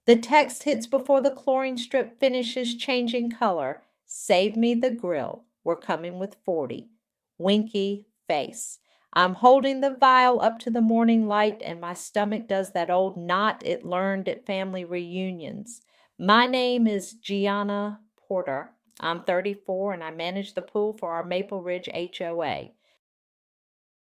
The text hits before the chlorine strip finishes changing color. Save me the grill. We're coming with 40. Winky face. I'm holding the vial up to the morning light, and my stomach does that old knot it learned at family reunions. My name is Gianna Porter. I'm 34, and I manage the pool for our Maple Ridge HOA.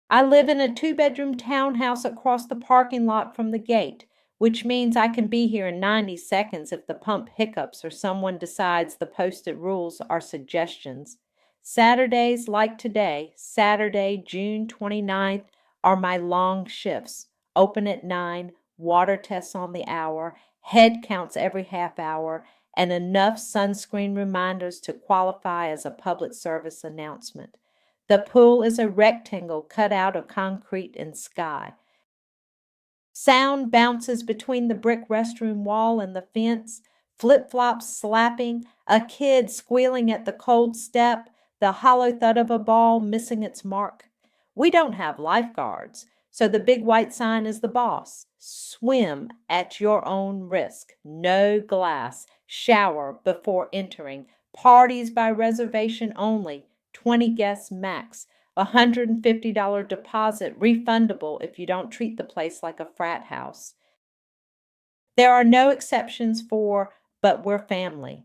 I live in a two-bedroom townhouse across the parking lot from the gate, which means I can be here in 90 seconds if the pump hiccups or someone decides the posted rules are suggestions. Saturdays like today, Saturday, June 29th, are my long shifts. Open at 9, water tests on the hour, head counts every half hour, and enough sunscreen reminders to qualify as a public service announcement. The pool is a rectangle cut out of concrete and sky. Sound bounces between the brick restroom wall and the fence, flip-flops slapping, a kid squealing at the cold step, the hollow thud of a ball missing its mark. We don't have lifeguards, so the big white sign is the boss. Swim at your own risk. No glass. Shower before entering. Parties by reservation only. 20 guests max. $150 deposit refundable if you don't treat the place like a frat house. There are no exceptions for, but we're family.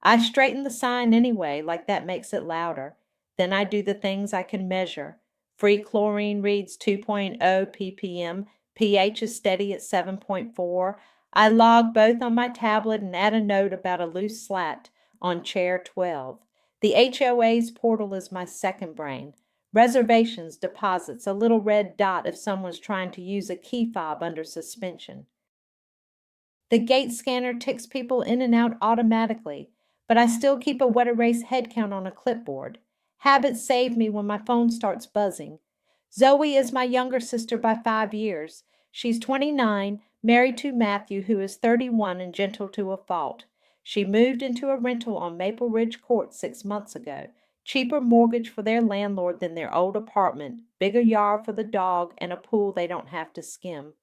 I straighten the sign anyway, like that makes it louder. Then I do the things I can measure. Free chlorine reads 2.0 ppm, pH is steady at 7.4. I log both on my tablet and add a note about a loose slat on chair 12. The HOA's portal is my second brain. Reservations, deposits, a little red dot if someone's trying to use a key fob under suspension. The gate scanner ticks people in and out automatically, but I still keep a wet erase head count on a clipboard. Habits save me when my phone starts buzzing. Zoe is my younger sister by 5 years. She's 29, married to Matthew, who is 31 and gentle to a fault. She moved into a rental on Maple Ridge Court 6 months ago. Cheaper mortgage for their landlord than their old apartment, bigger yard for the dog, and a pool they don't have to skim.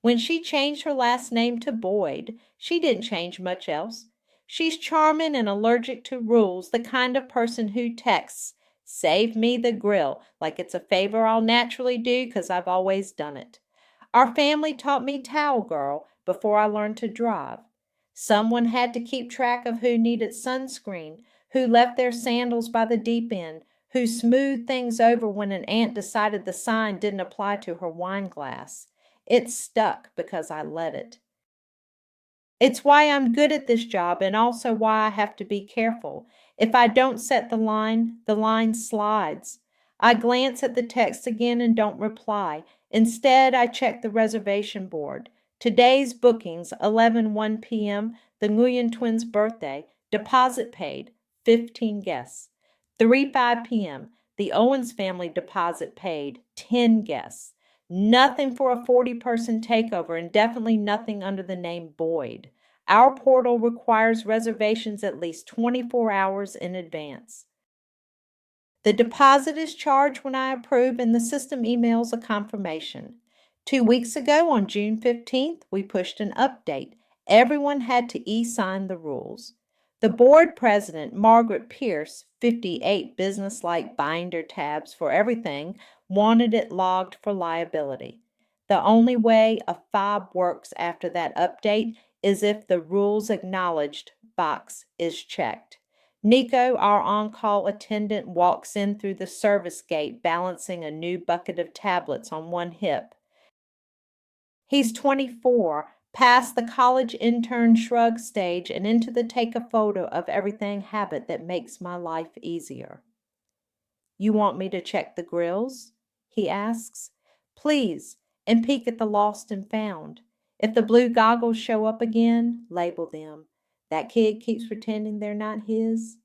When she changed her last name to Boyd, she didn't change much else. She's charming and allergic to rules, the kind of person who texts, "Save me the grill," like it's a favor I'll naturally do because I've always done it. Our family taught me towel girl before I learned to drive. Someone had to keep track of who needed sunscreen, who left their sandals by the deep end, who smoothed things over when an aunt decided the sign didn't apply to her wine glass. It stuck because I let it. It's why I'm good at this job and also why I have to be careful. If I don't set the line slides. I glance at the text again and don't reply. Instead, I check the reservation board. Today's bookings, 11:01 p.m., the Nguyen twins' birthday, deposit paid, 15 guests. 3:05 p.m., the Owens family deposit paid, 10 guests. Nothing for a 40-person takeover and definitely nothing under the name Boyd. Our portal requires reservations at least 24 hours in advance. The deposit is charged when I approve and the system emails a confirmation. 2 weeks ago, on June 15th, we pushed an update. Everyone had to e-sign the rules. The board president, Margaret Pierce, 58 business-like binder tabs for everything, wanted it logged for liability. The only way a fob works after that update is if the rules acknowledged box is checked. Nico, our on-call attendant, walks in through the service gate balancing a new bucket of tablets on one hip. He's 24, past the college intern shrug stage and into the take a photo of everything habit that makes my life easier. "You want me to check the grills?" he asks. "Please, and peek at the lost and found. If the blue goggles show up again, label them. That kid keeps pretending they're not his."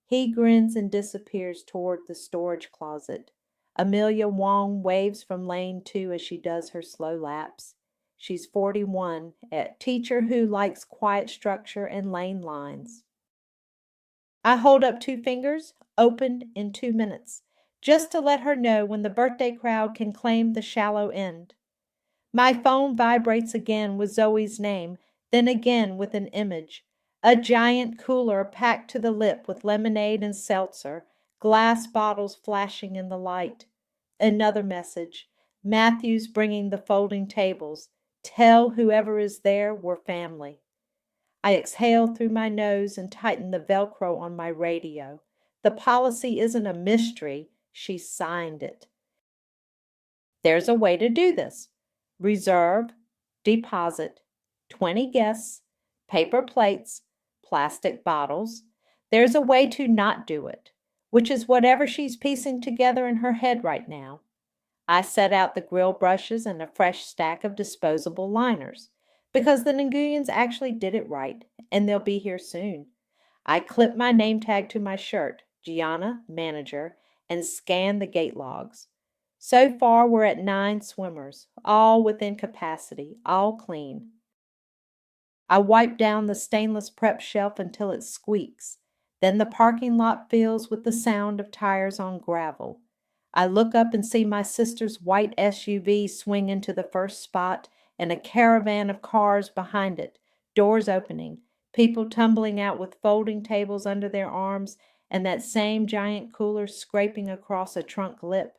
He grins and disappears toward the storage closet. Amelia Wong waves from lane 2 as she does her slow laps. She's 41, a teacher who likes quiet structure and lane lines. I hold up 2 fingers, open in 2 minutes, just to let her know when the birthday crowd can claim the shallow end. My phone vibrates again with Zoe's name, then again with an image. A giant cooler packed to the lip with lemonade and seltzer, glass bottles flashing in the light. Another message. Matthew's bringing the folding tables. Tell whoever is there we're family. I exhale through my nose and tighten the Velcro on my radio. The policy isn't a mystery. She signed it. There's a way to do this. Reserve, deposit, 20 guests, paper plates, plastic bottles. There's a way to not do it, which is whatever she's piecing together in her head right now. I set out the grill brushes and a fresh stack of disposable liners, because the Nguyens actually did it right, and they'll be here soon. I clip my name tag to my shirt, Gianna, manager, and scan the gate logs. So far, we're at 9 swimmers, all within capacity, all clean. I wipe down the stainless prep shelf until it squeaks. Then the parking lot fills with the sound of tires on gravel. I look up and see my sister's white SUV swing into the first spot and a caravan of cars behind it, doors opening, people tumbling out with folding tables under their arms, and that same giant cooler scraping across a trunk lip.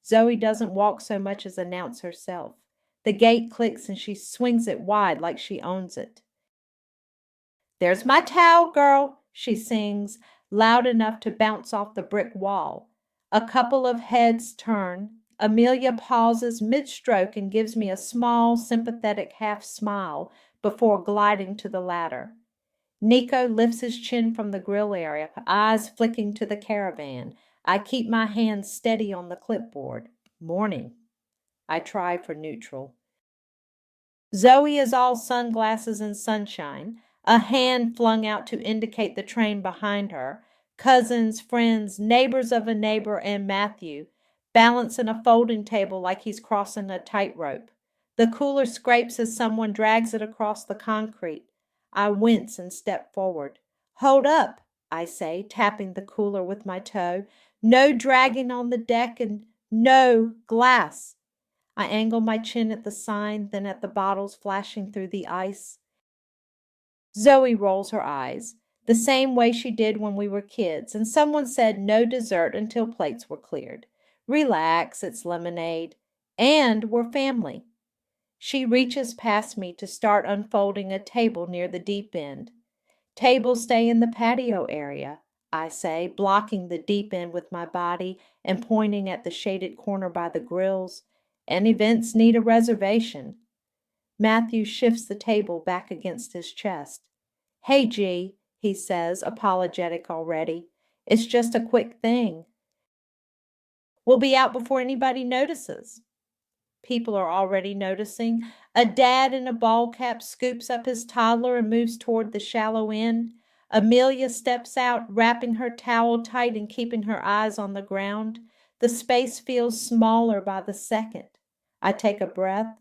Zoe doesn't walk so much as announce herself. The gate clicks and she swings it wide like she owns it. "There's my towel, girl," she sings, loud enough to bounce off the brick wall. A couple of heads turn. Amelia pauses mid-stroke and gives me a small, sympathetic half smile before gliding to the ladder. Nico lifts his chin from the grill area, eyes flicking to the caravan. I keep my hands steady on the clipboard. Morning. I try for neutral. Zoe is all sunglasses and sunshine, a hand flung out to indicate the train behind her. Cousins, friends, neighbors of a neighbor, and Matthew, balancing a folding table like he's crossing a tightrope. The cooler scrapes as someone drags it across the concrete. I wince and step forward. "Hold up," I say, tapping the cooler with my toe. "No dragging on the deck and no glass." I angle my chin at the sign, then at the bottles flashing through the ice. Zoe rolls her eyes, the same way she did when we were kids, and someone said no dessert until plates were cleared. Relax, it's lemonade. And we're family. She reaches past me to start unfolding a table near the deep end. "Tables stay in the patio area," I say, blocking the deep end with my body and pointing at the shaded corner by the grills. "And events need a reservation." Matthew shifts the table back against his chest. "Hey, G," he says, apologetic already. "It's just a quick thing. We'll be out before anybody notices." People are already noticing. A dad in a ball cap scoops up his toddler and moves toward the shallow end. Amelia steps out, wrapping her towel tight and keeping her eyes on the ground. The space feels smaller by the second. I take a breath.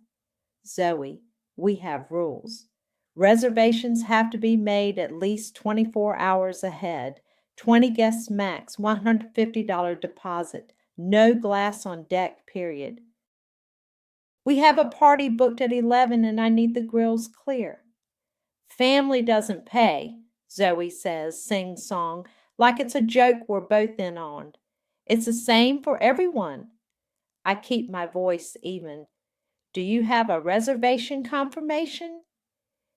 Zoe, we have rules. Reservations have to be made at least 24 hours ahead. 20 guests max, $150 deposit. No glass on deck, period. We have a party booked at 11 and I need the grills clear. "Family doesn't pay," Zoe says, sing-song, like it's a joke we're both in on. "It's the same for everyone." I keep my voice even. "Do you have a reservation confirmation?"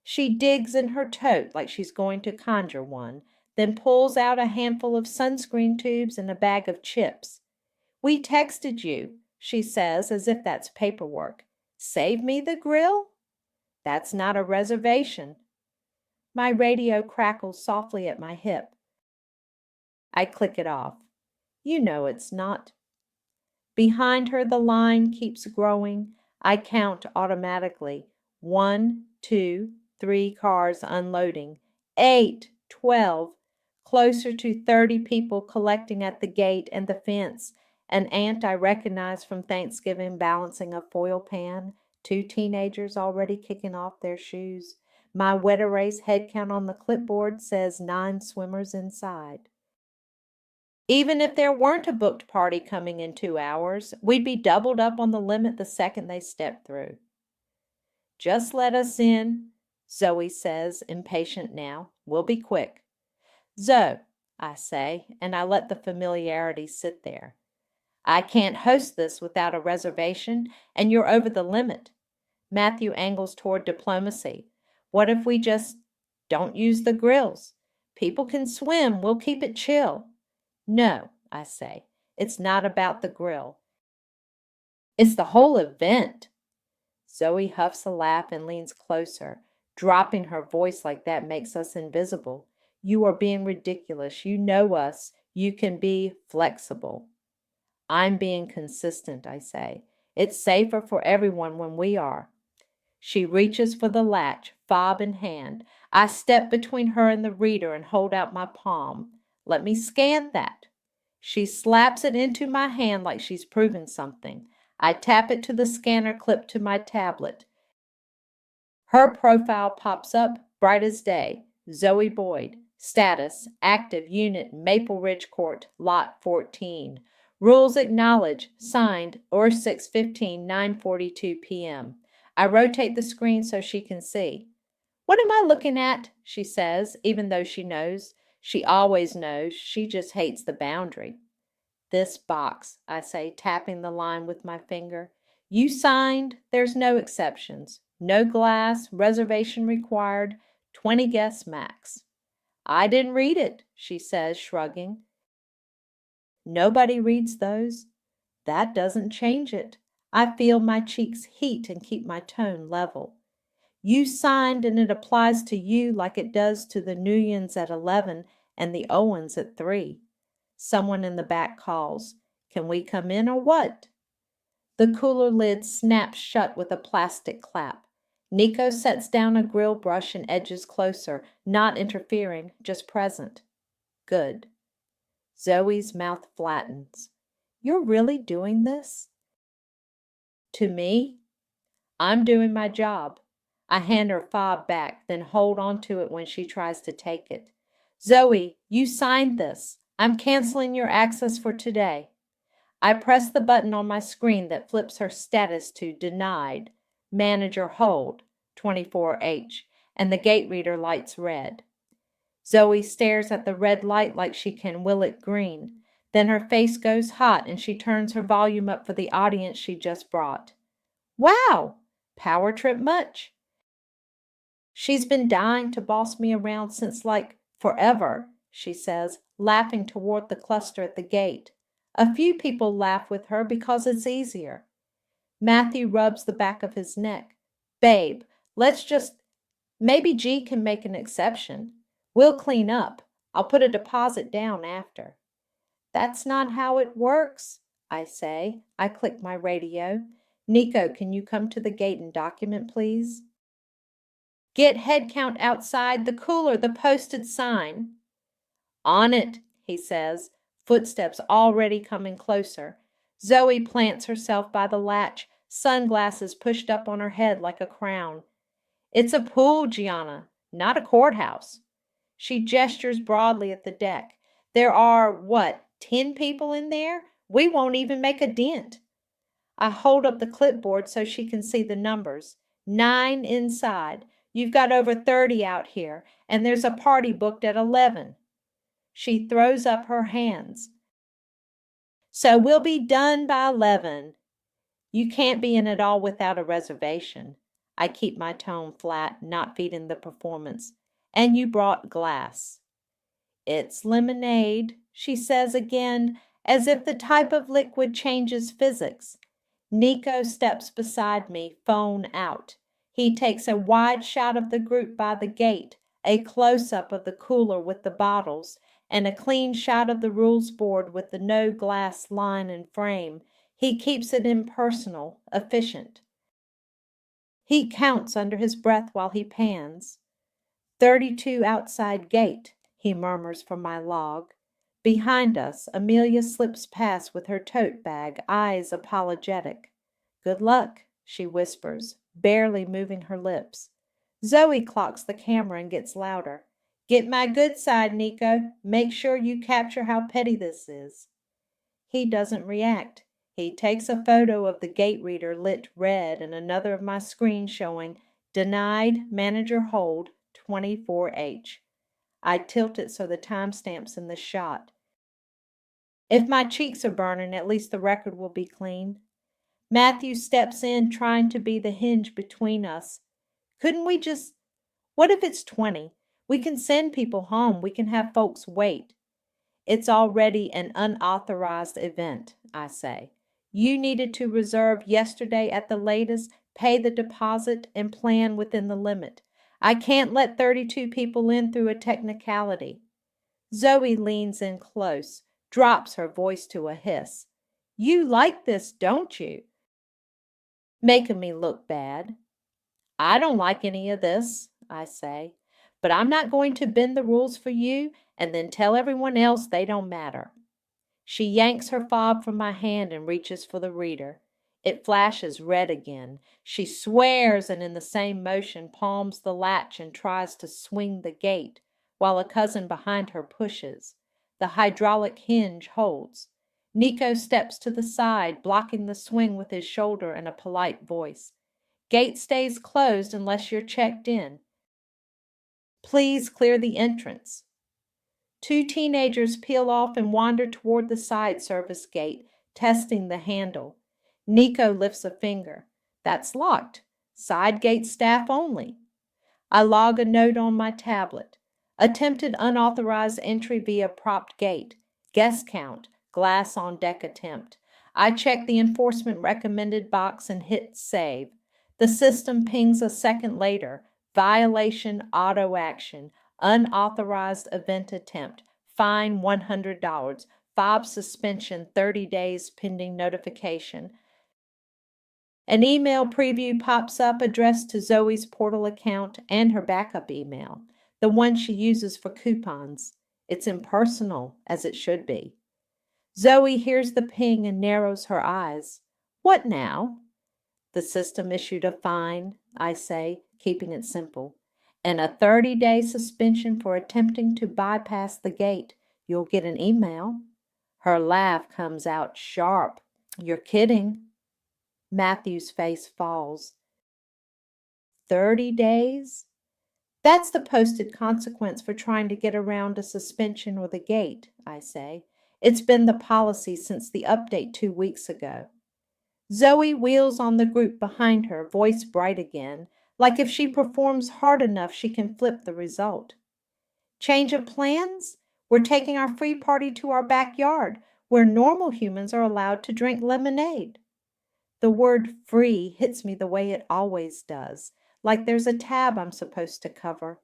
She digs in her tote like she's going to conjure one, then pulls out a handful of sunscreen tubes and a bag of chips. "We texted you," she says, as if that's paperwork. "Save me the grill?" "That's not a reservation." My radio crackles softly at my hip. I click it off. "You know it's not." Behind her, the line keeps growing. I count automatically. 1, 2, 3 cars unloading. 8, 12. Closer to 30 people collecting at the gate and the fence. An aunt I recognize from Thanksgiving balancing a foil pan. 2 teenagers already kicking off their shoes. My wet erase head count on the clipboard says 9 swimmers inside. Even if there weren't a booked party coming in 2 hours, we'd be doubled up on the limit the second they step through. Just let us in, Zoe says, impatient now. We'll be quick. Zoe, I say, and I let the familiarity sit there. I can't host this without a reservation, and you're over the limit. Matthew angles toward diplomacy. What if we just don't use the grills? People can swim. We'll keep it chill. No, I say. It's not about the grill. It's the whole event. Zoe huffs a laugh and leans closer. Dropping her voice like that makes us invisible. You are being ridiculous. You know us. You can be flexible. I'm being consistent, I say. It's safer for everyone when we are. She reaches for the latch, fob in hand. I step between her and the reader and hold out my palm. Let me scan that. She slaps it into my hand like she's proving something. I tap it to the scanner clipped to my tablet. Her profile pops up, bright as day. Zoe Boyd. Status, active unit, Maple Ridge Court, Lot 14. Rules acknowledged, signed, or 6:15, 9:42 p.m. I rotate the screen so she can see. What am I looking at? She says, even though she knows. She always knows. She just hates the boundary. This box, I say, tapping the line with my finger. You signed. There's no exceptions. No glass. Reservation required. 20 guests max. I didn't read it, she says, shrugging. Nobody reads those. That doesn't change it. I feel my cheeks heat and keep my tone level. You signed and it applies to you like it does to the Nuyens at 11 and the Owens at 3. Someone in the back calls, Can we come in or what? The cooler lid snaps shut with a plastic clap. Nico sets down a grill brush and edges closer, not interfering, just present. Good. Zoe's mouth flattens. You're really doing this? To me? I'm doing my job. I hand her fob back, then hold on to it when she tries to take it. Zoe, you signed this. I'm canceling your access for today. I press the button on my screen that flips her status to denied. Manager hold, 24H, and the gate reader lights red. Zoe stares at the red light like she can will it green. Then her face goes hot and she turns her volume up for the audience she just brought. Wow! Power trip much? She's been dying to boss me around since forever, she says, laughing toward the cluster at the gate. A few people laugh with her because it's easier. Matthew rubs the back of his neck. Babe, maybe G can make an exception. We'll clean up. I'll put a deposit down after. That's not how it works, I say. I click my radio. Nico, can you come to the gate and document, please? Get head count outside the cooler, the posted sign. On it, he says, footsteps already coming closer. Zoe plants herself by the latch, sunglasses pushed up on her head like a crown. It's a pool, Gianna, not a courthouse. She gestures broadly at the deck. There are, 10 people in there? We won't even make a dent. I hold up the clipboard so she can see the numbers. 9 inside. You've got over 30 out here, and there's a party booked at 11. She throws up her hands. So we'll be done by 11. You can't be in it all without a reservation. I keep my tone flat, not feeding the performance. And you brought glass. It's lemonade, she says again, as if the type of liquid changes physics. Nico steps beside me, phone out. He takes a wide shot of the group by the gate, a close-up of the cooler with the bottles, and a clean shot of the rules board with the no glass line and frame. He keeps it impersonal, efficient. He counts under his breath while he pans. 32 outside gate, he murmurs from my log. Behind us, Amelia slips past with her tote bag, eyes apologetic. Good luck, she whispers, barely moving her lips. Zoe clocks the camera and gets louder. Get my good side, Nico. Make sure you capture how petty this is. He doesn't react. He takes a photo of the gate reader lit red and another of my screen showing Denied, manager hold, 24H. I tilt it so the timestamp's in the shot. If my cheeks are burning, at least the record will be clean. Matthew steps in, trying to be the hinge between us. Couldn't we just... What if it's 20? We can send people home. We can have folks wait. It's already an unauthorized event, I say. You needed to reserve yesterday at the latest, pay the deposit, and plan within the limit. I can't let 32 people in through a technicality. Zoe leans in close, drops her voice to a hiss. You like this, don't you? Making me look bad. I don't like any of this, I say, but I'm not going to bend the rules for you and then tell everyone else they don't matter. She yanks her fob from my hand and reaches for the reader. It flashes red again. She swears and in the same motion palms the latch and tries to swing the gate, while a cousin behind her pushes. The hydraulic hinge holds. Nico steps to the side, blocking the swing with his shoulder in a polite voice. Gate stays closed unless you're checked in. Please clear the entrance. Two teenagers peel off and wander toward the side service gate, testing the handle. Nico lifts a finger. That's locked. Side gate staff only. I log a note on my tablet. Attempted unauthorized entry via propped gate. Guest count. Glass on deck attempt. I check the enforcement recommended box and hit save. The system pings a second later. Violation auto action. Unauthorized event attempt. Fine $100. Fob suspension 30 days pending notification. An email preview pops up addressed to Zoe's portal account and her backup email, the one she uses for coupons. It's impersonal, as it should be. Zoe hears the ping and narrows her eyes. What now? The system issued a fine, I say, keeping it simple, and a 30-day suspension for attempting to bypass the gate. You'll get an email. Her laugh comes out sharp. You're kidding. Matthew's face falls. 30 days? That's the posted consequence for trying to get around a suspension or the gate, I say. It's been the policy since the update 2 weeks ago. Zoe wheels on the group behind her, voice bright again, like if she performs hard enough she can flip the result. Change of plans? We're taking our free party to our backyard, where normal humans are allowed to drink lemonade. The word free hits me the way it always does, like there's a tab I'm supposed to cover.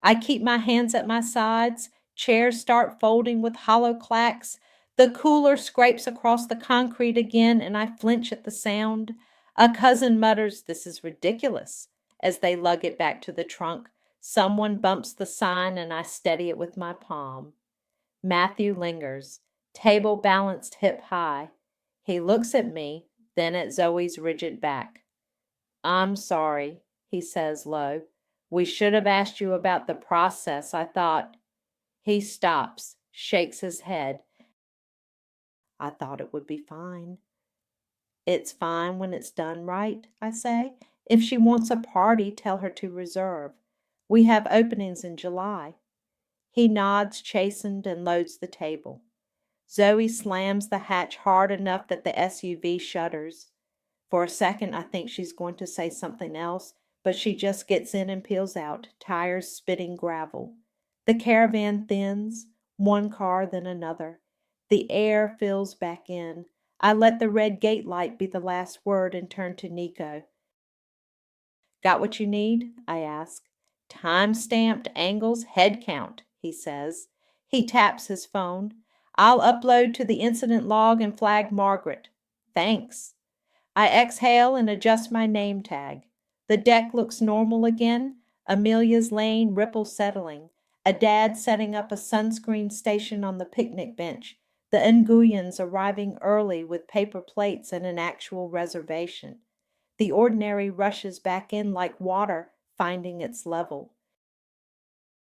I keep my hands at my sides, chairs start folding with hollow clacks. The cooler scrapes across the concrete again, and I flinch at the sound. A cousin mutters, "This is ridiculous," as they lug it back to the trunk. Someone bumps the sign, and I steady it with my palm. Matthew lingers, table balanced hip high. He looks at me, then at Zoe's rigid back. I'm sorry, he says low. We should have asked you about the process, I thought. He stops, shakes his head. I thought it would be fine. It's fine when it's done right, I say. If she wants a party, tell her to reserve. We have openings in July. He nods, chastened, and loads the table. Zoe slams the hatch hard enough that the SUV shudders. For a second, I think she's going to say something else, but she just gets in and peels out, tires spitting gravel. The caravan thins, one car then another. The air fills back in. I let the red gate light be the last word and turn to Nico. Got what you need? I ask. Time-stamped angles, head count, he says. He taps his phone. I'll upload to the incident log and flag Margaret. Thanks. I exhale and adjust my name tag. The deck looks normal again. Amelia's Lane ripple settling. A dad setting up a sunscreen station on the picnic bench. The Nguyens arriving early with paper plates and an actual reservation. The ordinary rushes back in like water, finding its level.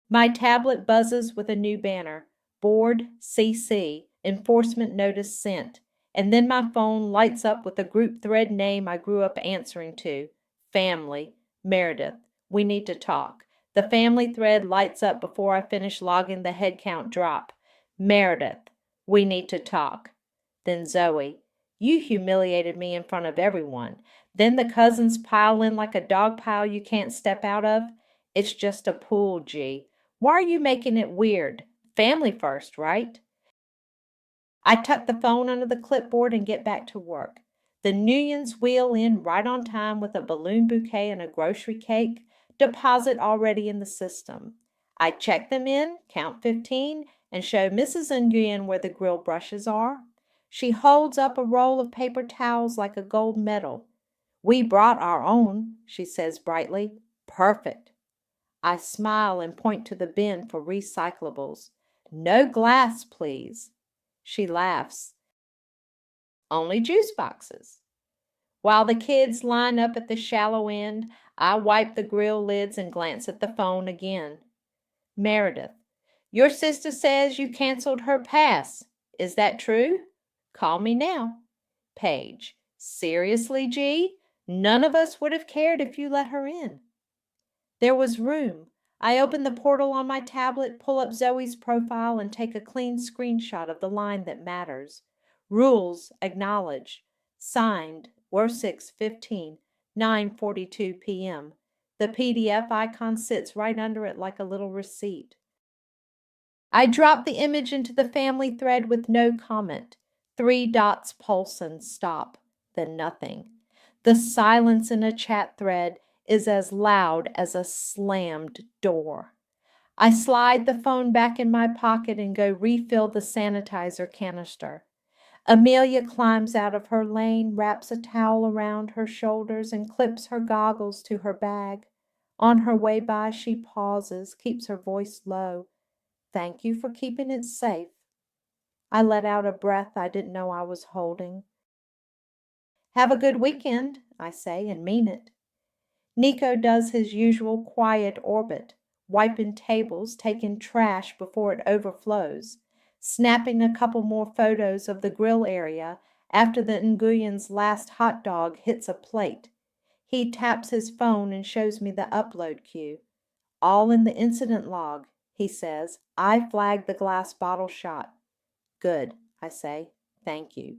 My tablet buzzes with a new banner. Board CC, enforcement notice sent. And then my phone lights up with a group thread name I grew up answering to. Family. Meredith, we need to talk. The family thread lights up before I finish logging the head count drop. Meredith, we need to talk. Then Zoe, you humiliated me in front of everyone. Then the cousins pile in like a dog pile you can't step out of. It's just a pool, G. Why are you making it weird? Family first, right? I tuck the phone under the clipboard and get back to work. The Nuyens wheel in right on time with a balloon bouquet and a grocery cake, deposit already in the system. I check them in, count 15, and show Mrs. Nguyen where the grill brushes are. She holds up a roll of paper towels like a gold medal. We brought our own, she says brightly. Perfect. I smile and point to the bin for recyclables. No glass, please. She laughs. Only juice boxes. While the kids line up at the shallow end, I wipe the grill lids and glance at the phone again. Meredith, your sister says you canceled her pass. Is that true? Call me now. Paige, seriously, G? None of us would have cared if you let her in. There was room. I open the portal on my tablet, pull up Zoe's profile, and take a clean screenshot of the line that matters. Rules acknowledged. Signed, War615, 9:42 p.m. The PDF icon sits right under it like a little receipt. I drop the image into the family thread with no comment. 3 dots pulse and stop, then nothing. The silence in a chat thread is as loud as a slammed door. I slide the phone back in my pocket and go refill the sanitizer canister. Amelia climbs out of her lane, wraps a towel around her shoulders, and clips her goggles to her bag. On her way by, she pauses, keeps her voice low. Thank you for keeping it safe. I let out a breath I didn't know I was holding. Have a good weekend, I say, and mean it. Nico does his usual quiet orbit, wiping tables, taking trash before it overflows, snapping a couple more photos of the grill area after the Nguyens' last hot dog hits a plate. He taps his phone and shows me the upload queue. All in the incident log, he says. I flagged the glass bottle shot. Good, I say. Thank you.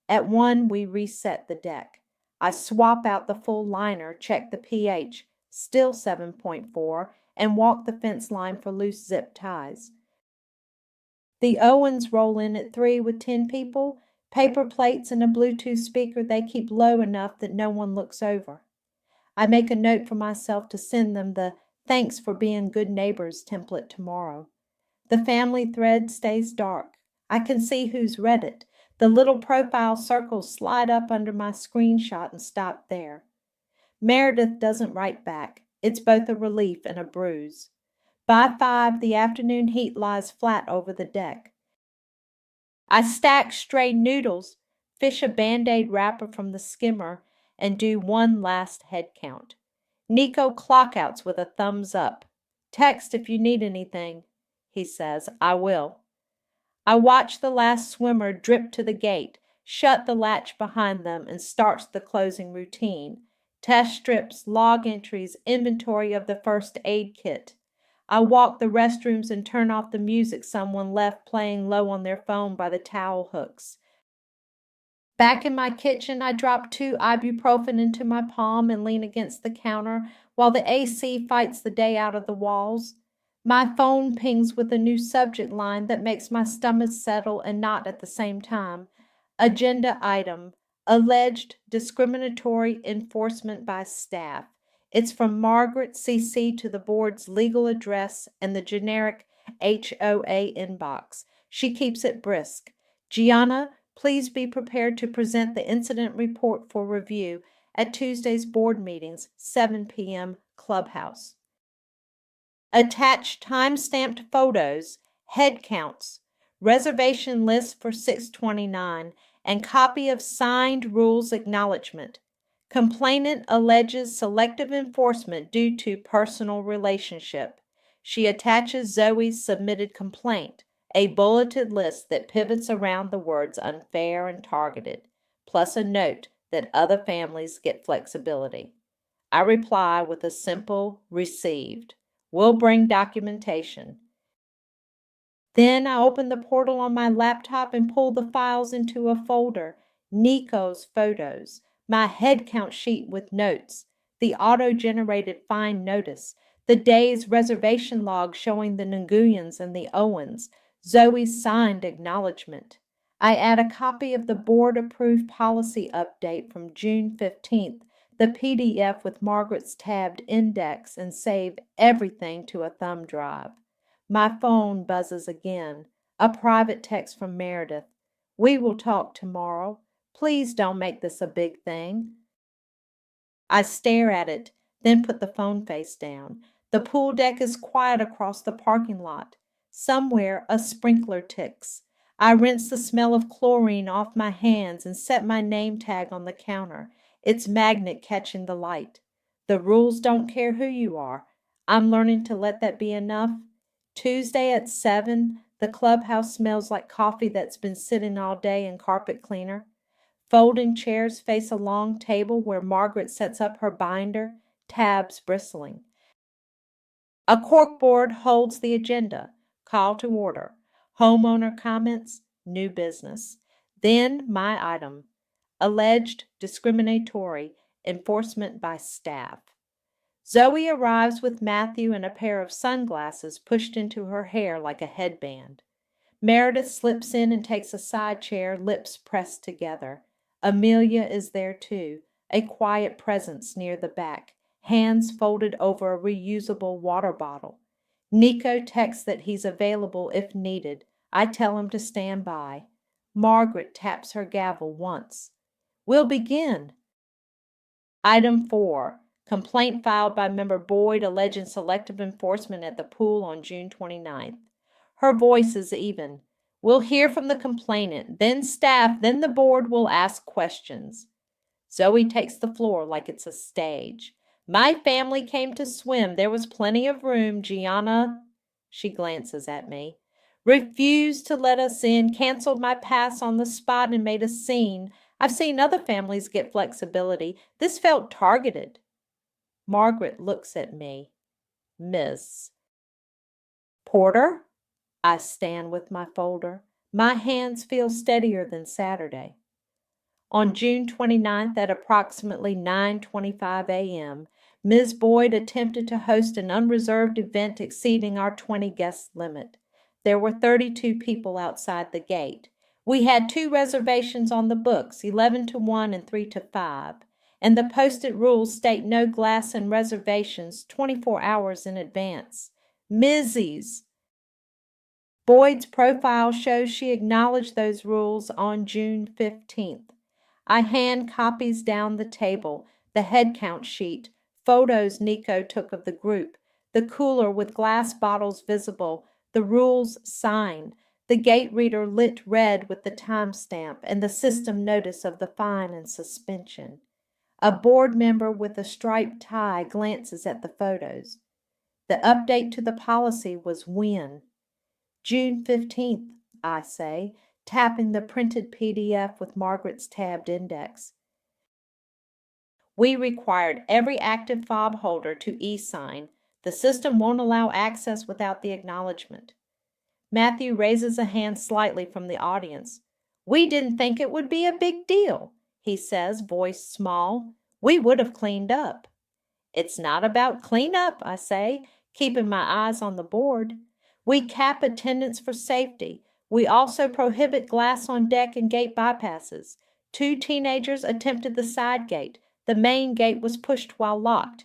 At 1, we reset the deck. I swap out the full liner, check the pH, still 7.4, and walk the fence line for loose zip ties. The Owens roll in at 3 with 10 people, paper plates and a Bluetooth speaker they keep low enough that no one looks over. I make a note for myself to send them the thanks for being good neighbors template tomorrow. The family thread stays dark. I can see who's read it. The little profile circles slide up under my screenshot and stop there. Meredith doesn't write back. It's both a relief and a bruise. By 5, the afternoon heat lies flat over the deck. I stack stray noodles, fish a Band-Aid wrapper from the skimmer, and do one last head count. Nico clockouts with a thumbs up. Text if you need anything, he says. I will. I watch the last swimmer drip to the gate, shut the latch behind them, and starts the closing routine. Test strips, log entries, inventory of the first aid kit. I walk the restrooms and turn off the music someone left playing low on their phone by the towel hooks. Back in my kitchen, I drop 2 ibuprofen into my palm and lean against the counter while the AC fights the day out of the walls. My phone pings with a new subject line that makes my stomach settle and knot at the same time. Agenda item, alleged discriminatory enforcement by staff. It's from Margaret CC to the board's legal address and the generic HOA inbox. She keeps it brisk. Gianna, please be prepared to present the incident report for review at Tuesday's board meetings, 7 p.m. Clubhouse. Attached time-stamped photos, head counts, reservation list for 629, and copy of signed rules acknowledgement. Complainant alleges selective enforcement due to personal relationship. She attaches Zoe's submitted complaint, a bulleted list that pivots around the words unfair and targeted, plus a note that other families get flexibility. I reply with a simple "received." We'll bring documentation. Then I open the portal on my laptop and pull the files into a folder. Nico's photos, my head count sheet with notes, the auto-generated fine notice, the day's reservation log showing the Nguyens and the Owens, Zoe's signed acknowledgement. I add a copy of the board-approved policy update from June 15th, the PDF with Margaret's tabbed index, and save everything to a thumb drive. My phone buzzes again. A private text from Meredith. "We will talk tomorrow. Please don't make this a big thing." I stare at it, then put the phone face down. The pool deck is quiet across the parking lot. Somewhere a sprinkler ticks. I rinse the smell of chlorine off my hands and set my name tag on the counter, its magnet catching the light. The rules don't care who you are. I'm learning to let that be enough. Tuesday at 7, the clubhouse smells like coffee that's been sitting all day in carpet cleaner. Folding chairs face a long table where Margaret sets up her binder, tabs bristling. A corkboard holds the agenda. Call to order. Homeowner comments, new business. Then my item. Alleged discriminatory enforcement by staff. Zoe arrives with Matthew and a pair of sunglasses pushed into her hair like a headband. Meredith slips in and takes a side chair, lips pressed together. Amelia is there too, a quiet presence near the back, hands folded over a reusable water bottle. Nico texts that he's available if needed. I tell him to stand by. Margaret taps her gavel once. We'll begin. Item 4. Complaint filed by member Boyd alleging selective enforcement at the pool on June 29th. Her voice is even. We'll hear from the complainant, then staff, then the board will ask questions. Zoe takes the floor like it's a stage. My family came to swim. There was plenty of room. Gianna, she glances at me, refused to let us in, canceled my pass on the spot and made a scene. I've seen other families get flexibility. This felt targeted. Margaret looks at me. Miss Porter? I stand with my folder. My hands feel steadier than Saturday. On June 29th at approximately 9:25 a.m., Ms. Boyd attempted to host an unreserved event exceeding our 20-guest limit. There were 32 people outside the gate. We had 2 reservations on the books, 11 to 1 and 3 to 5, and the posted rules state no glass and reservations 24 hours in advance. Mrs. Boyd's profile shows she acknowledged those rules on June 15th. I hand copies down the table, the head count sheet, photos Nico took of the group, the cooler with glass bottles visible, the rules signed, the gate reader lit red with the timestamp, and the system notice of the fine and suspension. A board member with a striped tie glances at the photos. The update to the policy was when? June 15th, I say, tapping the printed PDF with Margaret's tabbed index. We required every active fob holder to e-sign. The system won't allow access without the acknowledgement. Matthew raises a hand slightly from the audience. We didn't think it would be a big deal, he says, voice small. We would have cleaned up. It's not about cleanup, I say, keeping my eyes on the board. We cap attendance for safety. We also prohibit glass on deck and gate bypasses. 2 teenagers attempted the side gate. The main gate was pushed while locked.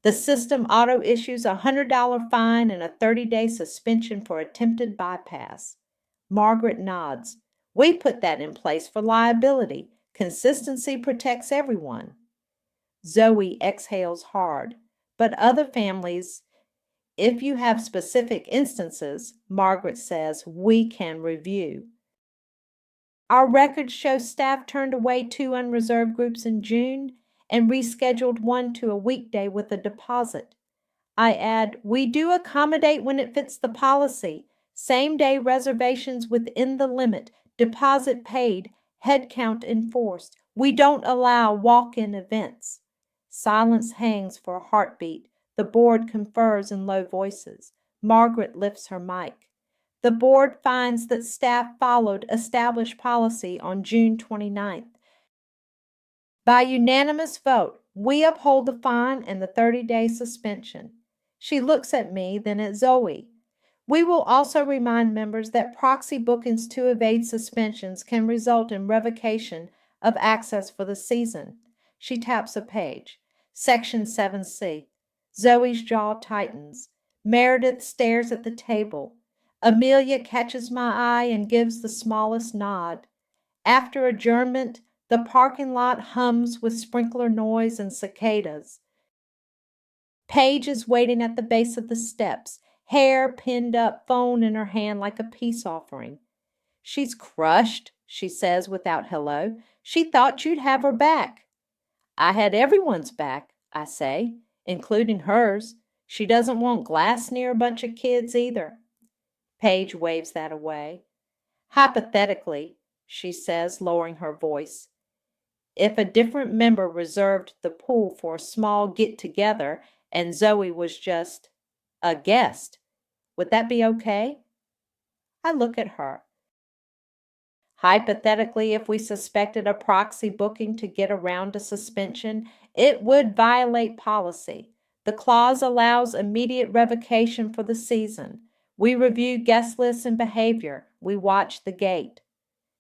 The system auto-issues a $100 fine and a 30-day suspension for attempted bypass. Margaret nods. We put that in place for liability. Consistency protects everyone. Zoe exhales hard. But other families, if you have specific instances, Margaret says, we can review. Our records show staff turned away 2 unreserved groups in June and rescheduled 1 to a weekday with a deposit. I add, we do accommodate when it fits the policy. Same-day reservations within the limit, deposit paid, head count enforced. We don't allow walk-in events. Silence hangs for a heartbeat. The board confers in low voices. Margaret lifts her mic. The board finds that staff followed established policy on June 29th. By unanimous vote, we uphold the fine and the 30-day suspension. She looks at me, then at Zoe. We will also remind members that proxy bookings to evade suspensions can result in revocation of access for the season. She taps a page. Section 7C. Zoe's jaw tightens. Meredith stares at the table. Amelia catches my eye and gives the smallest nod. After adjournment, the parking lot hums with sprinkler noise and cicadas. Paige is waiting at the base of the steps, hair pinned up, phone in her hand like a peace offering. She's crushed, she says without hello. She thought you'd have her back. I had everyone's back, I say, including hers. She doesn't want glass near a bunch of kids either. Paige waves that away. Hypothetically, she says, lowering her voice, if a different member reserved the pool for a small get-together and Zoe was just a guest, would that be okay? I look at her. Hypothetically, if we suspected a proxy booking to get around a suspension, it would violate policy. The clause allows immediate revocation for the season. We review guest lists and behavior. We watch the gate.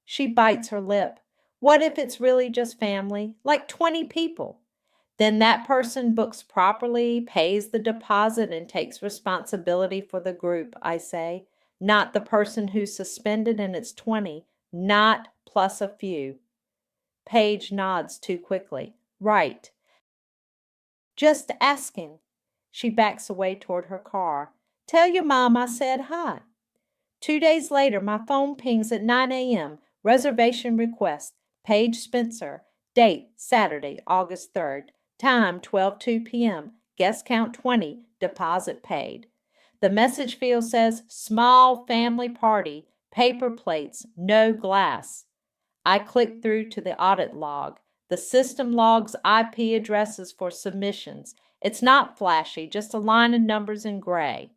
She bites her lip. What if it's really just family, like 20 people? Then that person books properly, pays the deposit, and takes responsibility for the group, I say. Not the person who's suspended and it's 20, not plus a few. Paige nods too quickly. Right. Just asking. She backs away toward her car. Tell your mom I said hi. 2 days later, my phone pings at 9 a.m. Reservation request. Paige Spencer. Date, Saturday, August 3rd. Time, 12:02 p.m. Guest count 20. Deposit paid. The message field says, small family party. Paper plates, no glass. I click through to the audit log. The system logs IP addresses for submissions. It's not flashy, just a line of numbers in gray.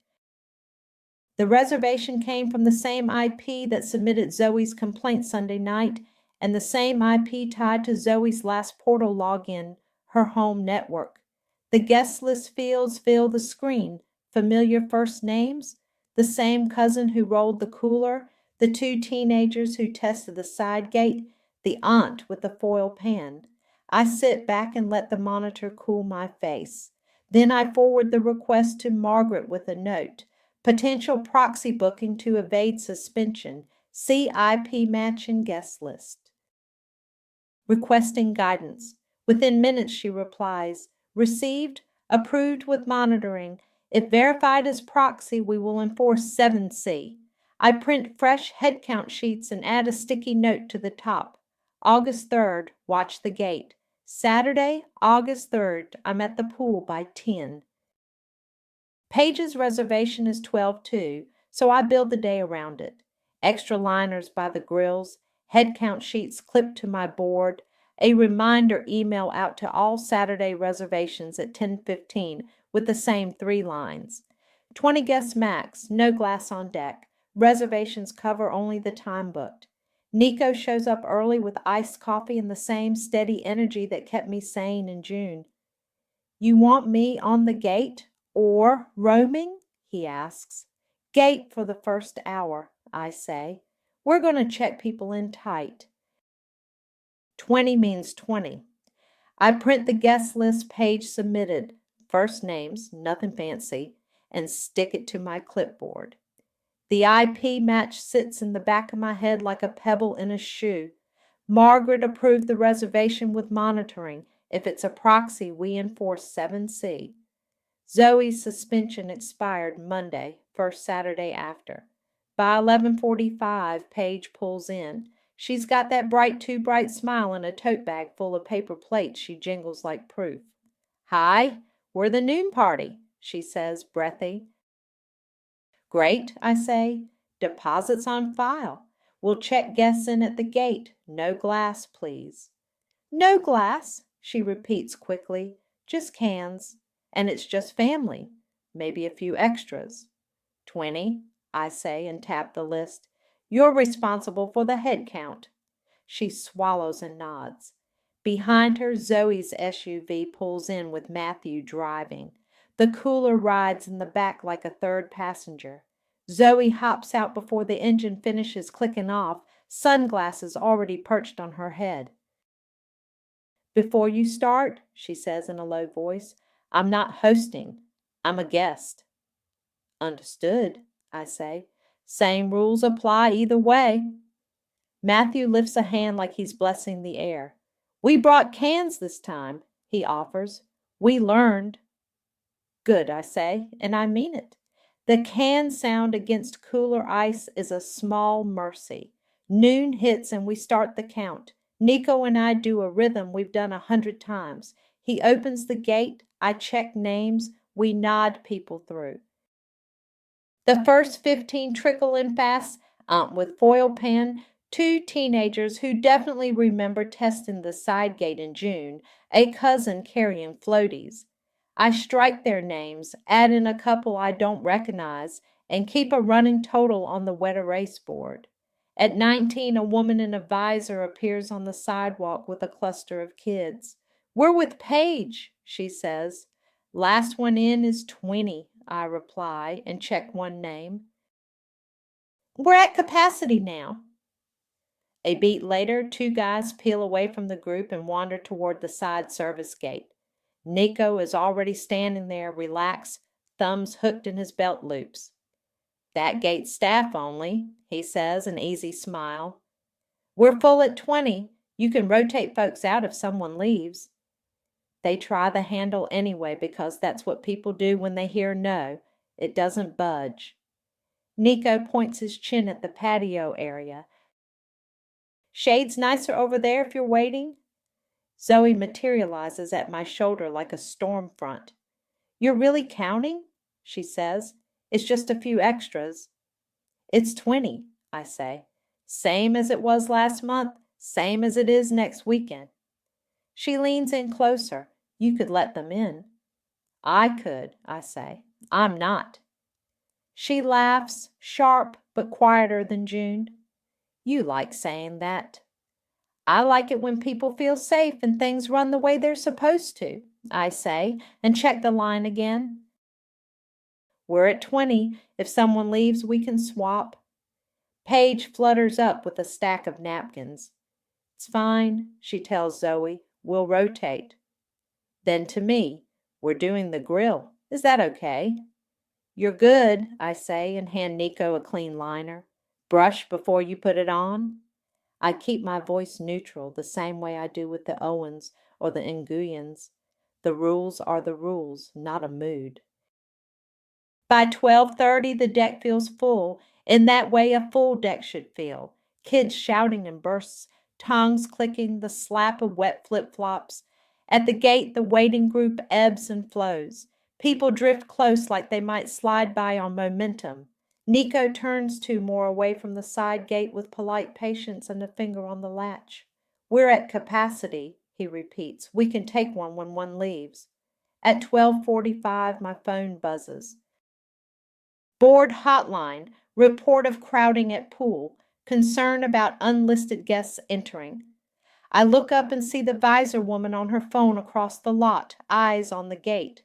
The reservation came from the same IP that submitted Zoe's complaint Sunday night and the same IP tied to Zoe's last portal login, her home network. The guest list fields fill the screen. Familiar first names? The same cousin who rolled the cooler, the 2 teenagers who tested the side gate, the aunt with the foil pan. I sit back and let the monitor cool my face. Then I forward the request to Margaret with a note. Potential proxy booking to evade suspension. See IP match and guest list. Requesting guidance. Within minutes she replies, received, approved with monitoring. If verified as proxy, we will enforce 7C. I print fresh head count sheets and add a sticky note to the top. August 3rd, watch the gate. Saturday, August 3rd, I'm at the pool by 10. Paige's reservation is 12:02, so I build the day around it. Extra liners by the grills, head count sheets clipped to my board, a reminder email out to all Saturday reservations at 10:15 with the same 3 lines. 20 guests max, no glass on deck. Reservations cover only the time booked. Nico shows up early with iced coffee and the same steady energy that kept me sane in June. You want me on the gate or roaming? He asks. Gate for the first hour, I say. We're going to check people in tight. 20 means 20. I print the guest list page submitted, first names, nothing fancy, and stick it to my clipboard. The IP match sits in the back of my head like a pebble in a shoe. Margaret approved the reservation with monitoring. If it's a proxy, we enforce 7C. Zoe's suspension expired Monday, first Saturday after. By 11:45, Paige pulls in. She's got that too bright smile and a tote bag full of paper plates she jingles like proof. Hi, we're the noon party, she says, breathy. Great, I say. Deposits on file. We'll check guests in at the gate. No glass, please. No glass, she repeats quickly. Just cans. And it's just family. Maybe a few extras. 20, I say and tap the list. You're responsible for the head count. She swallows and nods. Behind her, Zoe's SUV pulls in with Matthew driving. The cooler rides in the back like a third passenger. Zoe hops out before the engine finishes clicking off, sunglasses already perched on her head. Before you start, she says in a low voice, I'm not hosting. I'm a guest. Understood, I say. Same rules apply either way. Matthew lifts a hand like he's blessing the air. We brought cans this time, he offers. We learned. Good, I say, and I mean it. The can sound against cooler ice is a small mercy. Noon hits and we start the count. Nico and I do a rhythm we've done 100 times. He opens the gate, I check names, we nod people through. The first 15 trickle in fast, with foil pen, two teenagers who definitely remember testing the side gate in June, a cousin carrying floaties. I strike their names, add in a couple I don't recognize, and keep a running total on the wet erase board. At 19, a woman in a visor appears on the sidewalk with a cluster of kids. We're with Paige, she says. Last one in is 20, I reply, and check one name. We're at capacity now. A beat later, two guys peel away from the group and wander toward the side service gate. Nico is already standing there, relaxed, thumbs hooked in his belt loops. That gate's staff only, he says, an easy smile. We're full at 20. You can rotate folks out if someone leaves. They try the handle anyway because that's what people do when they hear no. It doesn't budge. Nico points his chin at the patio area. Shade's nicer over there if you're waiting. Zoe materializes at my shoulder like a storm front. You're really counting? She says. It's just a few extras. It's 20, I say. Same as it was last month, same as it is next weekend. She leans in closer. You could let them in. I could, I say. I'm not. She laughs, sharp but quieter than June. You like saying that. I like it when people feel safe and things run the way they're supposed to, I say, and check the line again. We're at 20. If someone leaves, we can swap. Paige flutters up with a stack of napkins. It's fine, she tells Zoe. We'll rotate. Then to me, we're doing the grill. Is that okay? You're good, I say, and hand Nico a clean liner. Brush before you put it on. I keep my voice neutral, the same way I do with the Owens or the Nguyens. The rules are the rules, not a mood. By 12:30, the deck feels full, in that way a full deck should feel. Kids shouting in bursts, tongues clicking, the slap of wet flip-flops. At the gate, the waiting group ebbs and flows. People drift close like they might slide by on momentum. Nico turns two more away from the side gate with polite patience and a finger on the latch. We're at capacity, he repeats. We can take one when one leaves. At 12:45, my phone buzzes. Board hotline, report of crowding at pool, concern about unlisted guests entering. I look up and see the visor woman on her phone across the lot, eyes on the gate.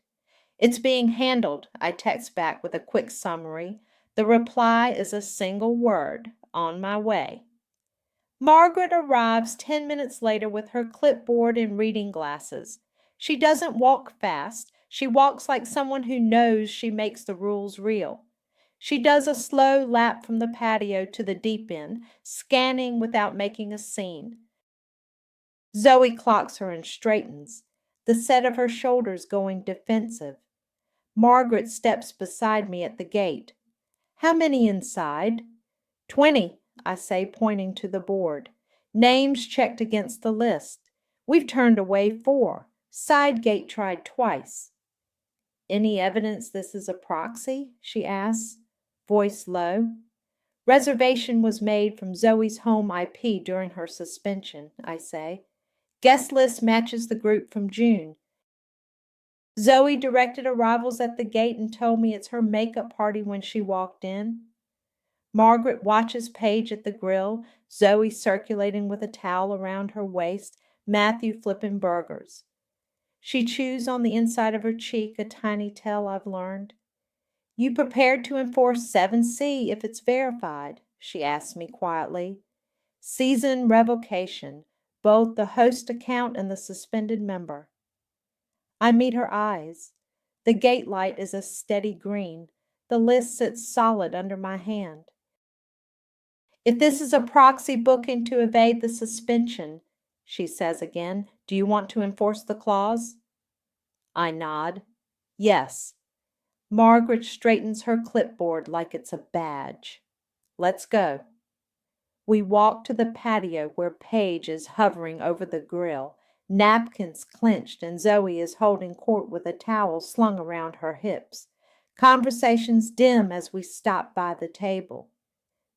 It's being handled, I text back with a quick summary. The reply is a single word, on my way. Margaret arrives 10 minutes later with her clipboard and reading glasses. She doesn't walk fast. She walks like someone who knows she makes the rules real. She does a slow lap from the patio to the deep end, scanning without making a scene. Zoe clocks her and straightens, the set of her shoulders going defensive. Margaret steps beside me at the gate. How many inside? 20, I say, pointing to the board. Names checked against the list. We've turned away 4. Side gate tried twice. Any evidence this is a proxy? She asks, voice low. Reservation was made from Zoe's home IP during her suspension, I say. Guest list matches the group from June. Zoe directed arrivals at the gate and told me it's her makeup party when she walked in. Margaret watches Paige at the grill, Zoe circulating with a towel around her waist, Matthew flipping burgers. She chews on the inside of her cheek, a tiny tell I've learned. You prepared to enforce 7C if it's verified? She asked me quietly. Season revocation, both the host account and the suspended member. I meet her eyes. The gate light is a steady green. The list sits solid under my hand. If this is a proxy booking to evade the suspension, she says again, do you want to enforce the clause? I nod. Yes. Margaret straightens her clipboard like it's a badge. Let's go. We walk to the patio where Paige is hovering over the grill, napkins clenched, and Zoe is holding court with a towel slung around her hips. Conversations dim as we stop by the table.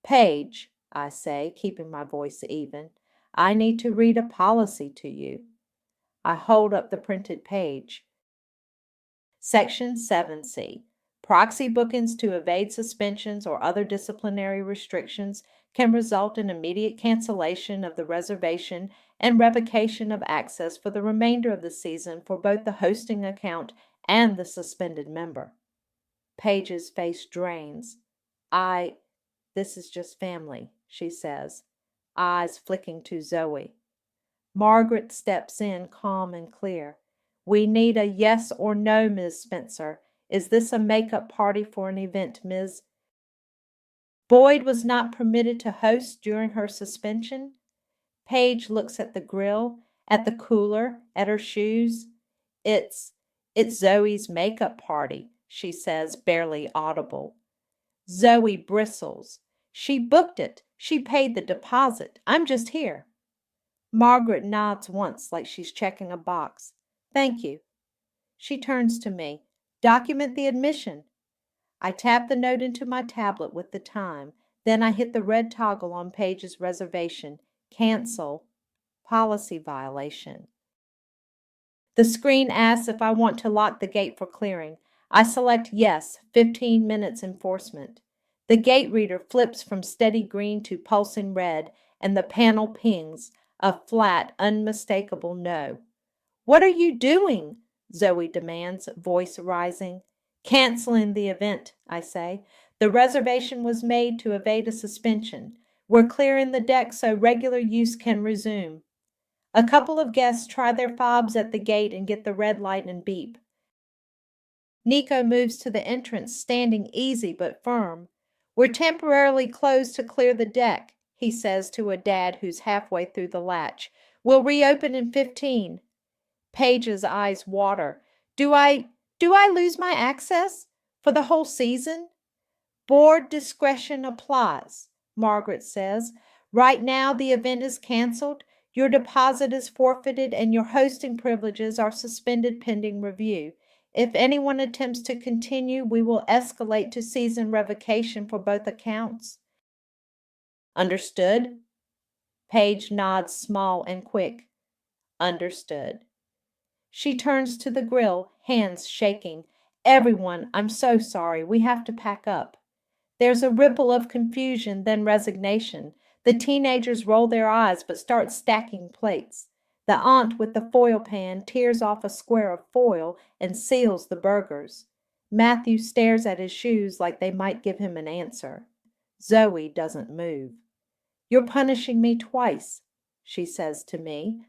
Paige, I say, keeping my voice even, I need to read a policy to you. I hold up the printed page. Section 7C. Proxy bookings to evade suspensions or other disciplinary restrictions can result in immediate cancellation of the reservation and revocation of access for the remainder of the season for both the hosting account and the suspended member. Paige's face drains. This is just family, she says, eyes flicking to Zoe. Margaret steps in, calm and clear. We need a yes or no, Ms. Spencer. Is this a makeup party for an event, Ms.? Boyd was not permitted to host during her suspension. Paige looks at the grill, at the cooler, at her shoes. It's Zoe's makeup party, she says, barely audible. Zoe bristles. She booked it. She paid the deposit. I'm just here. Margaret nods once like she's checking a box. Thank you. She turns to me. Document the admission. I tap the note into my tablet with the time. Then I hit the red toggle on Paige's reservation. Cancel. Policy violation. The screen asks if I want to lock the gate for clearing. I select yes, 15 minutes enforcement. The gate reader flips from steady green to pulsing red, and the panel pings, a flat, unmistakable no. What are you doing? Zoe demands, voice rising. Canceling the event, I say. The reservation was made to evade a suspension. We're clearing the deck so regular use can resume. A couple of guests try their fobs at the gate and get the red light and beep. Nico moves to the entrance, standing easy but firm. We're temporarily closed to clear the deck, he says to a dad who's halfway through the latch. We'll reopen in 15. Paige's eyes water. Do I lose my access for the whole season? Board discretion applies, Margaret says. Right now the event is canceled, your deposit is forfeited, and your hosting privileges are suspended pending review. If anyone attempts to continue, we will escalate to season revocation for both accounts. Understood? Paige nods small and quick. Understood. She turns to the grill, hands shaking. Everyone, I'm so sorry. We have to pack up. There's a ripple of confusion, then resignation. The teenagers roll their eyes but start stacking plates. The aunt with the foil pan tears off a square of foil and seals the burgers. Matthew stares at his shoes like they might give him an answer. Zoe doesn't move. You're punishing me twice, she says to me.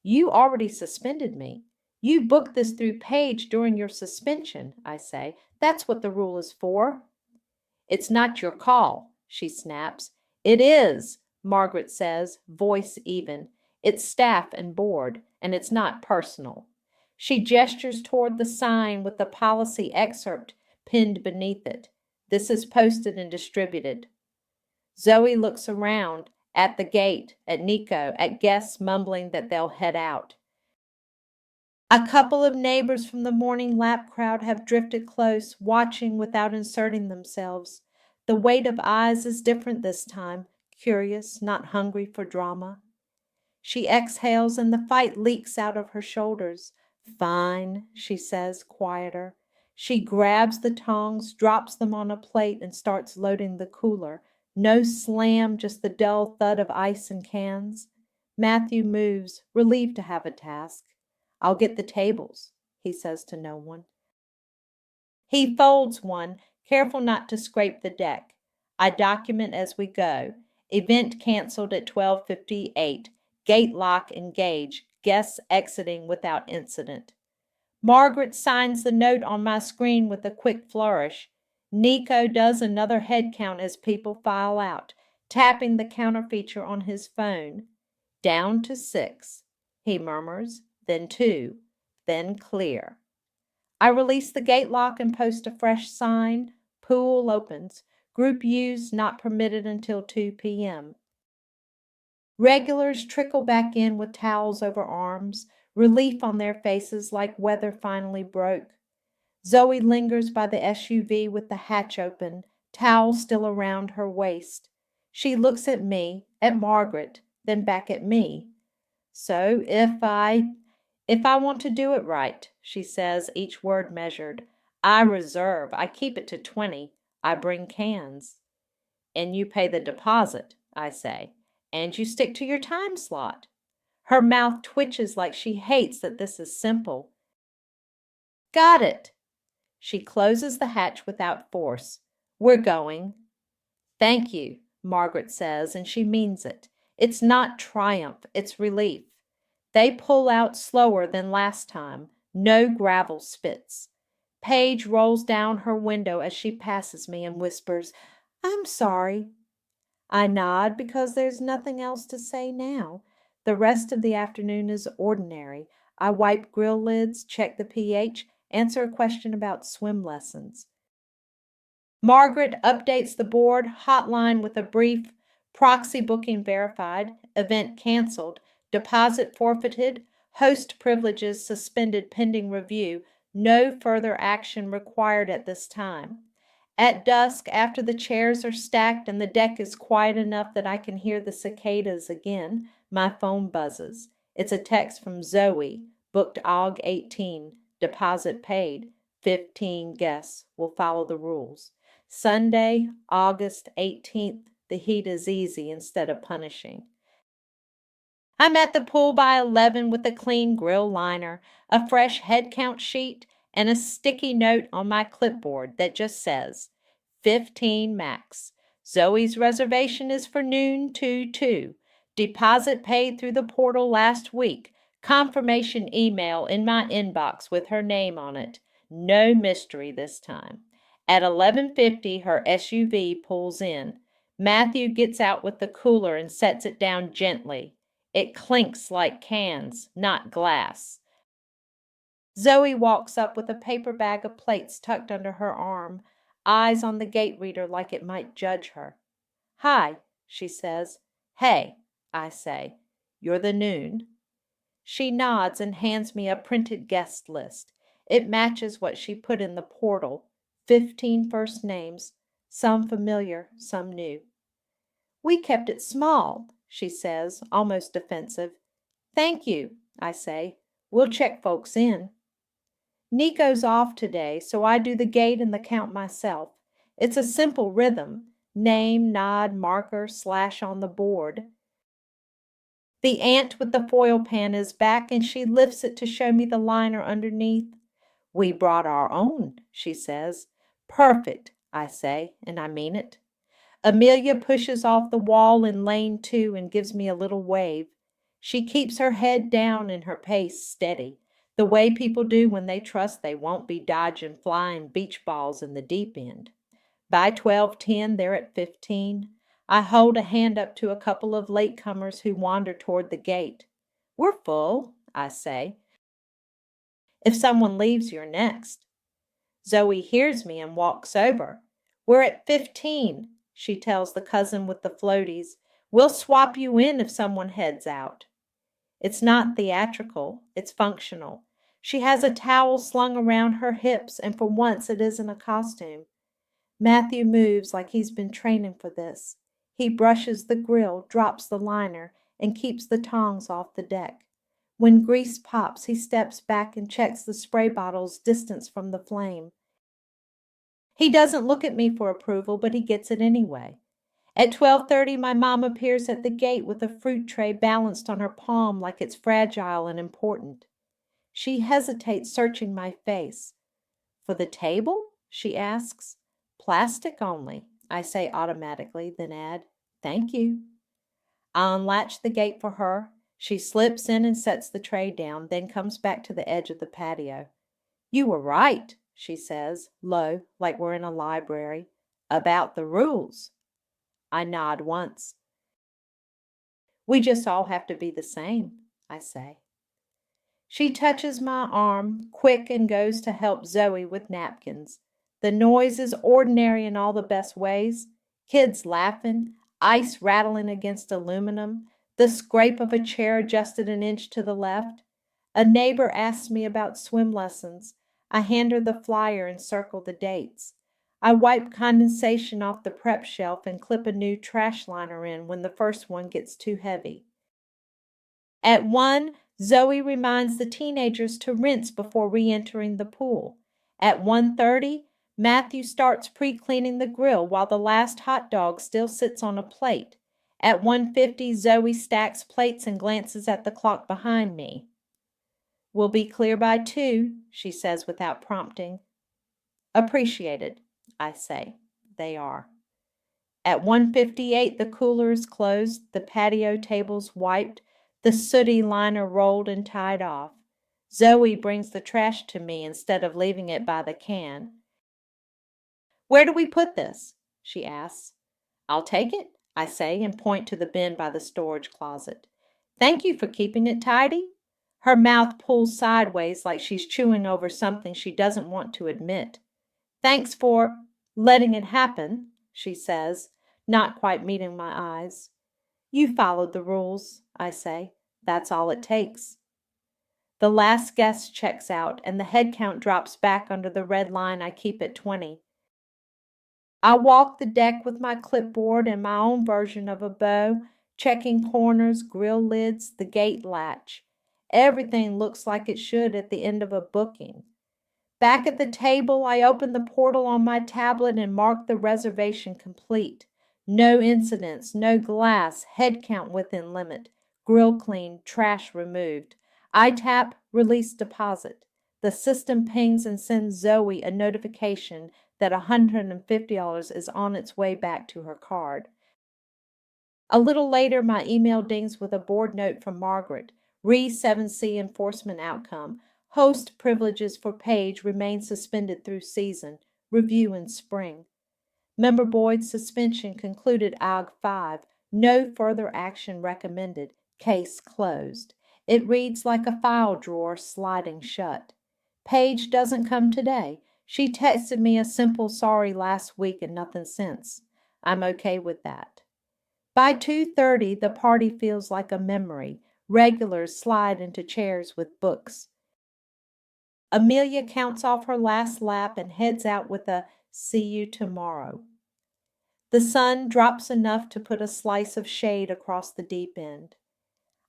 You already suspended me. You booked this through Paige during your suspension, I say. That's what the rule is for. It's not your call, she snaps. It is, Margaret says, voice even. It's staff and board, and it's not personal. She gestures toward the sign with the policy excerpt pinned beneath it. This is posted and distributed. Zoe looks around, at the gate, at Nico, at guests mumbling that they'll head out. A couple of neighbors from the morning lap crowd have drifted close, watching without inserting themselves. The weight of eyes is different this time, curious, not hungry for drama. She exhales and the fight leaks out of her shoulders. Fine, she says, quieter. She grabs the tongs, drops them on a plate, and starts loading the cooler. No slam, just the dull thud of ice and cans. Matthew moves, relieved to have a task. I'll get the tables, he says to no one. He folds one, careful not to scrape the deck. I document as we go. Event canceled at 12:58. Gate lock engaged. Guests exiting without incident. Margaret signs the note on my screen with a quick flourish. Nico does another head count as people file out, tapping the counter feature on his phone. Down to 6, he murmurs, then 2, then clear. I release the gate lock and post a fresh sign. Pool opens. Group use not permitted until 2 p.m. Regulars trickle back in with towels over arms, relief on their faces like weather finally broke. Zoe lingers by the SUV with the hatch open, towel still around her waist. She looks at me, at Margaret, then back at me. So if I want to do it right, she says, each word measured. I reserve. I keep it to 20. I bring cans. And you pay the deposit, I say. And you stick to your time slot. Her mouth twitches like she hates that this is simple. Got it. She closes the hatch without force. We're going. Thank you, Margaret says, and she means it. It's not triumph, it's relief. They pull out slower than last time. No gravel spits. Paige rolls down her window as she passes me and whispers, I'm sorry. I nod because there's nothing else to say now. The rest of the afternoon is ordinary. I wipe grill lids, check the pH, answer a question about swim lessons. Margaret updates the board hotline with a brief proxy booking verified, event canceled, deposit forfeited, host privileges suspended pending review, no further action required at this time. At dusk, after the chairs are stacked and the deck is quiet enough that I can hear the cicadas again, my phone buzzes. It's a text from Zoe, booked AUG 18, deposit paid, 15 guests, will follow the rules. Sunday, August 18th, the heat is easy instead of punishing. I'm at the pool by 11 with a clean grill liner, a fresh head count sheet, and a sticky note on my clipboard that just says, 15 max. Zoe's reservation is for noon to 2. Deposit paid through the portal last week. Confirmation email in my inbox with her name on it. No mystery this time. At 11:50, her SUV pulls in. Matthew gets out with the cooler and sets it down gently. It clinks like cans, not glass. Zoe walks up with a paper bag of plates tucked under her arm, eyes on the gate reader like it might judge her. Hi, she says. Hey, I say. You're the noon. She nods and hands me a printed guest list. It matches what she put in the portal. 15 first names, some familiar, some new. We kept it small, she says, almost defensive. Thank you, I say. We'll check folks in. Nico's off today, so I do the gate and the count myself. It's a simple rhythm. Name, nod, marker, slash on the board. The aunt with the foil pan is back, and she lifts it to show me the liner underneath. We brought our own, she says. Perfect, I say, and I mean it. Amelia pushes off the wall in lane 2 and gives me a little wave. She keeps her head down and her pace steady, the way people do when they trust they won't be dodging flying beach balls in the deep end. By 12:10, they're at 15. I hold a hand up to a couple of latecomers who wander toward the gate. We're full, I say. If someone leaves, you're next. Zoe hears me and walks over. We're at 15, she tells the cousin with the floaties. We'll swap you in if someone heads out. It's not theatrical, it's functional. She has a towel slung around her hips, and for once it isn't a costume. Matthew moves like he's been training for this. He brushes the grill, drops the liner, and keeps the tongs off the deck. When grease pops, he steps back and checks the spray bottle's distance from the flame. He doesn't look at me for approval, but he gets it anyway. At 12:30, my mom appears at the gate with a fruit tray balanced on her palm like it's fragile and important. She hesitates, searching my face. "For the table?" she asks. "Plastic only," I say automatically, then add, "Thank you." I unlatch the gate for her. She slips in and sets the tray down, then comes back to the edge of the patio. "You were right," she says, low, like we're in a library, "about the rules." I nod once. "We just all have to be the same," I say. She touches my arm, quick, and goes to help Zoe with napkins. The noise is ordinary in all the best ways. Kids laughing, ice rattling against aluminum, the scrape of a chair adjusted an inch to the left. A neighbor asks me about swim lessons. I hand her the flyer and circle the dates. I wipe condensation off the prep shelf and clip a new trash liner in when the first one gets too heavy. At 1, Zoe reminds the teenagers to rinse before re-entering the pool. At 1:30, Matthew starts pre-cleaning the grill while the last hot dog still sits on a plate. At 1:50, Zoe stacks plates and glances at the clock behind me. "We'll be clear by 2, she says without prompting. "Appreciated," I say. They are. At 1:58, the cooler is closed, the patio tables wiped, the sooty liner rolled and tied off. Zoe brings the trash to me instead of leaving it by the can. "Where do we put this?" she asks. "I'll take it," I say, and point to the bin by the storage closet. "Thank you for keeping it tidy." Her mouth pulls sideways like she's chewing over something she doesn't want to admit. "Thanks for letting it happen," she says, not quite meeting my eyes. "You followed the rules," I say. "That's all it takes." The last guest checks out, and the head count drops back under the red line I keep at 20. I walk the deck with my clipboard and my own version of a bow, checking corners, grill lids, the gate latch. Everything looks like it should at the end of a booking. Back at the table, I open the portal on my tablet and mark the reservation complete. No incidents, no glass, head count within limit, grill cleaned, trash removed. I tap release deposit. The system pings and sends Zoe a notification that $150 is on its way back to her card. A little later, my email dings with a board note from Margaret. Re-7C enforcement outcome. Host privileges for Paige remain suspended through season. Review in spring. Member Boyd's suspension concluded AUG 5. No further action recommended. Case closed. It reads like a file drawer sliding shut. Paige doesn't come today. She texted me a simple sorry last week and nothing since. I'm okay with that. By 2:30, the party feels like a memory. Regulars slide into chairs with books. Amelia counts off her last lap and heads out with a "see you tomorrow." The sun drops enough to put a slice of shade across the deep end.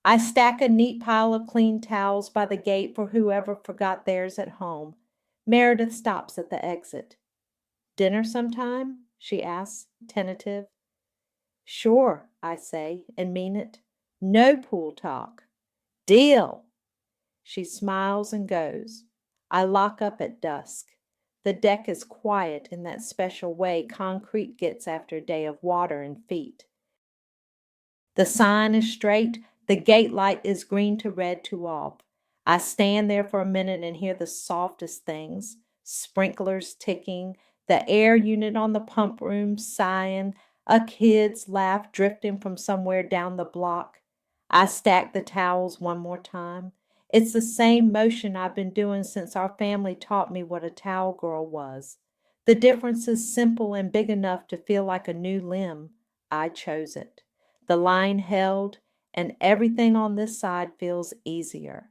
I stack a neat pile of clean towels by the gate for whoever forgot theirs at home. Meredith stops at the exit. "Dinner sometime?" she asks, tentative. "Sure," I say, and mean it. "No pool talk." "Deal." She smiles and goes. I lock up at dusk. The deck is quiet in that special way concrete gets after a day of water and feet. The sign is straight. The gate light is green to red to off. I stand there for a minute and hear the softest things. Sprinklers ticking, the air unit on the pump room sighing, a kid's laugh drifting from somewhere down the block. I stack the towels one more time. It's the same motion I've been doing since our family taught me what a towel girl was. The difference is simple and big enough to feel like a new limb. I chose it. The line held, and everything on this side feels easier.